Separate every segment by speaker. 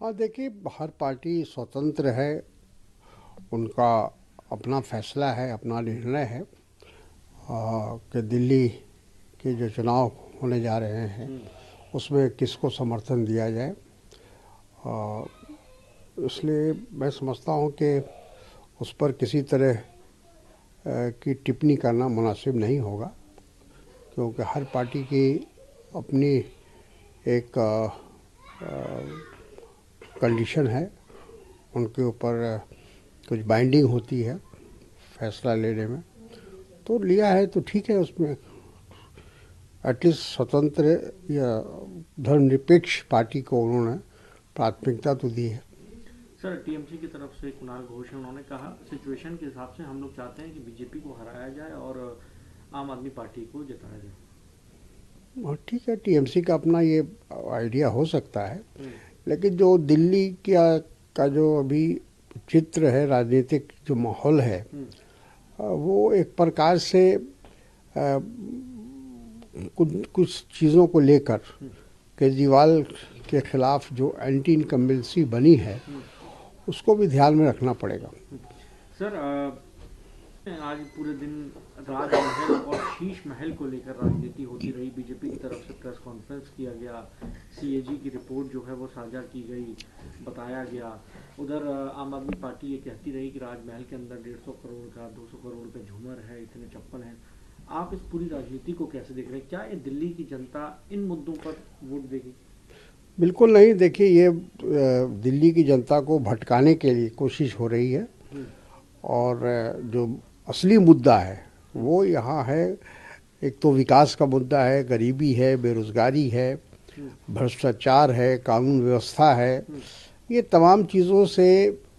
Speaker 1: हाँ, देखिए, हर पार्टी स्वतंत्र है। उनका अपना फैसला है, अपना निर्णय है कि दिल्ली के जो चुनाव होने जा रहे हैं उसमें किसको समर्थन दिया जाए। आ, इसलिए मैं समझता हूँ कि उस पर किसी तरह की टिप्पणी करना मुनासिब नहीं होगा, क्योंकि हर पार्टी की अपनी एक कंडीशन है। उनके ऊपर कुछ बाइंडिंग होती है फैसला लेने में। तो लिया है तो ठीक है, उसमें एटलीस्ट स्वतंत्र या धर्मनिरपेक्ष पार्टी को उन्होंने प्राथमिकता तो दी है।
Speaker 2: सर, टीएमसी की तरफ से कुणाल घोष हैं, उन्होंने कहा सिचुएशन के हिसाब से हम लोग चाहते हैं कि बीजेपी को हराया जाए और आम आदमी पार्टी को जिताया जाए।
Speaker 1: और ठीक है, टीएमसी का अपना ये आइडिया हो सकता है,
Speaker 2: हम्म।
Speaker 1: लेकिन जो दिल्ली का जो अभी चित्र है, राजनीतिक जो माहौल है,
Speaker 2: हम्म।
Speaker 1: वो एक प्रकार से कुछ कुछ चीज़ों को लेकर
Speaker 2: हम्म।
Speaker 1: केजरीवाल के खिलाफ जो एंटी इनकम्बेंसी बनी है
Speaker 2: हम्म।
Speaker 1: उसको भी ध्यान में रखना पड़ेगा।
Speaker 2: सर, आज पूरे दिन राजमहल और शीश महल को लेकर राजनीति होती रही। बीजेपी की तरफ से प्रेस कॉन्फ्रेंस किया गया, सीएजी की रिपोर्ट जो है वो साझा की गई, बताया गया। उधर आम आदमी पार्टी ये कहती रही कि राजमहल के अंदर 150 करोड़ का 200 करोड़ का झूमर है, इतने चप्पल हैं। आप इस पूरी राजनीति को कैसे देख रहे हैं? क्या ये दिल्ली की जनता इन मुद्दों पर वोट देगी?
Speaker 1: बिल्कुल नहीं। देखिए, ये दिल्ली की जनता को भटकाने के लिए कोशिश हो रही है,
Speaker 2: हम्म।
Speaker 1: और जो असली मुद्दा है वो यहाँ है। एक तो विकास का मुद्दा है, गरीबी है, बेरोजगारी है,
Speaker 2: हम्म।
Speaker 1: भ्रष्टाचार है, कानून व्यवस्था है।
Speaker 2: हम्म।
Speaker 1: ये तमाम चीज़ों से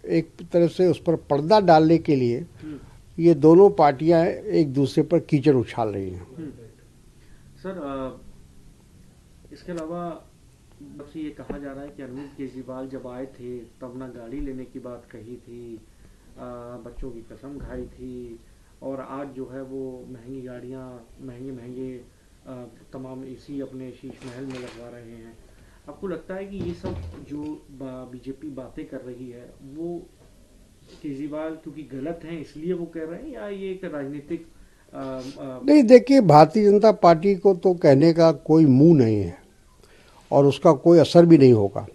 Speaker 1: एक तरफ से उस पर पर्दा डालने के लिए
Speaker 2: हम्म।
Speaker 1: ये दोनों पार्टियां एक दूसरे पर कीचड़ उछाल रही हैं।
Speaker 2: हम्म। सर, इसके अलावा बस ये कहा जा रहा है कि अरविंद केजरीवाल जब आए थे तब ना गाड़ी लेने की बात कही थी, बच्चों की कसम खाई थी, और आज जो है वो महंगी गाड़ियाँ, महंगे महंगे तमाम एसी अपने शीश महल में लगवा रहे हैं। आपको लगता है कि ये सब जो बीजेपी बातें कर रही है वो केजरीवाल क्योंकि गलत हैं इसलिए वो कह रहे हैं, या ये एक राजनीतिक
Speaker 1: नहीं, देखिए, भारतीय जनता पार्टी को तो कहने का कोई मुंह नहीं है और उसका कोई असर भी नहीं होगा।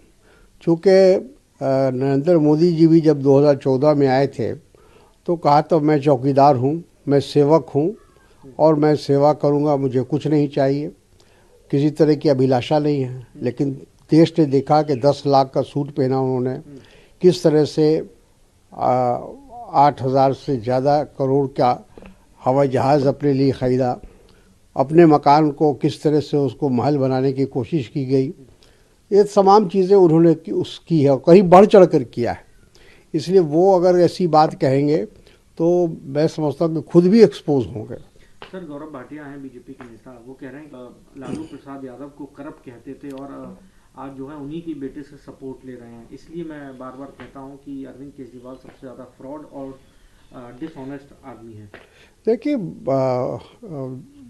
Speaker 1: चूँकि नरेंद्र मोदी जी भी जब 2014 में आए थे तो कहा तो मैं चौकीदार हूँ, मैं सेवक हूँ और मैं सेवा करूँगा, मुझे कुछ नहीं चाहिए, किसी तरह की अभिलाषा नहीं है। लेकिन देश ने देखा कि 10 लाख का सूट पहना उन्होंने, किस तरह से 8,000 से ज़्यादा करोड़ का हवाई जहाज़ अपने लिए ख़रीदा, अपने मकान को किस तरह से उसको महल बनाने की कोशिश की गई। ये तमाम चीज़ें उन्होंने उसकी है, कहीं बढ़ चढ़ कर किया है। इसलिए वो अगर ऐसी बात कहेंगे तो मैं समझता हूँ कि खुद भी एक्सपोज होंगे।
Speaker 2: सर, गौरव भाटिया हैं बीजेपी के नेता, वो कह रहे हैं कि लालू प्रसाद यादव को करप्ट कहते थे और आज जो है उन्हीं की बेटे से सपोर्ट ले रहे हैं। इसलिए मैं बार बार कहता हूं कि अरविंद केजरीवाल सबसे ज़्यादा फ्रॉड और डिसऑनेस्ट आदमी है।
Speaker 1: देखिए,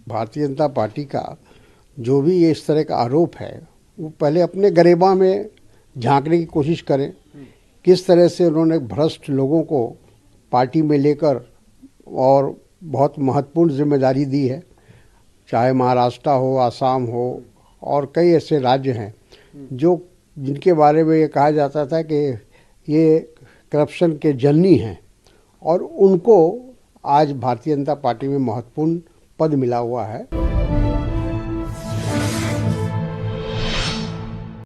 Speaker 1: भारतीय जनता पार्टी का जो भी ये इस तरह का आरोप है वो पहले अपने गरेबा में झांकने की कोशिश करें। किस तरह से उन्होंने भ्रष्ट लोगों को पार्टी में लेकर और बहुत महत्वपूर्ण जिम्मेदारी दी है, चाहे महाराष्ट्र हो, आसाम हो, और कई ऐसे राज्य हैं जो जिनके बारे में ये कहा जाता था कि ये करप्शन के जननी हैं, और उनको आज भारतीय जनता पार्टी में महत्वपूर्ण पद मिला हुआ है।